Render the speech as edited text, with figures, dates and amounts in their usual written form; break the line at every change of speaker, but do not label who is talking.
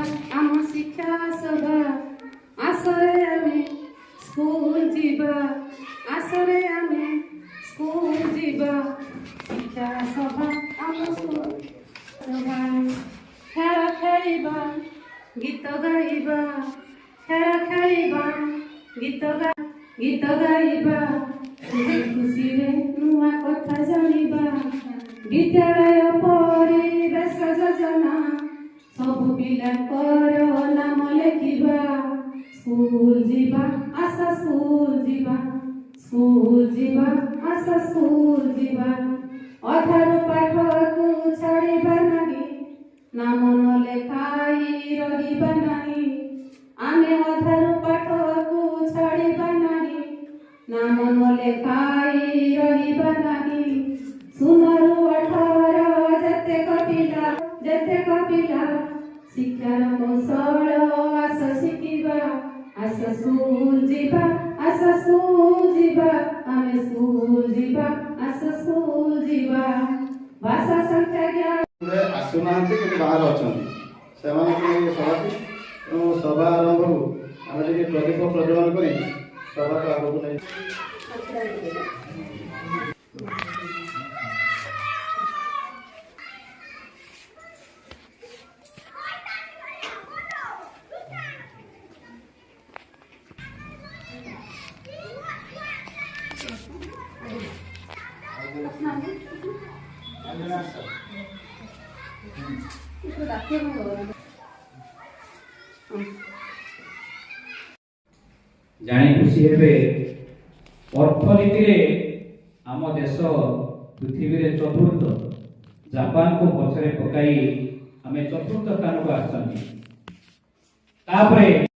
आम शिक्षा सभा आसरे आमे स्कूल जीवा आसरे आमे स्कूल जीवा शिक्षा सभा आम स्कूल सभा खेल खेलिबा गीत गाइबा खेल खेलिबा गीत गाइबा खुशी रे नुआ कथा जानिबा विद्यालय परिवेश योजना सबु पिलांकर नाम लेखिबा स्कूल जीवा आशा स्कूल जीवा आशा स्कूल जीवा अधारू पाठ को छाड़िबा नाही नाम न लेखाई रहिबा नाही आमे अधारू पाठ को छाड़िबा नाही नाम न लेखाई रहिबा नाही सुनरु 18 जेते कपिला शिक्षार कौशल आशा शिखिबा आशा स्कूल जीवा आमे स्कूल जीवा आशा स्कूल जीवा भाषा संख्या ज्ञान
आसुनाहांती कि बाहर अछंती सेमाने के सभापति सभा आरंभ हो आमे जे प्रदीप प्रज्वलन करी सभा को आगो नै
जानी खुशी हेबे अर्थनीति रे आम देश पृथ्वी रे चतुर्थ जापान को पछरे पकाई आमे चतुर्थ स्थान को आछंती तापरे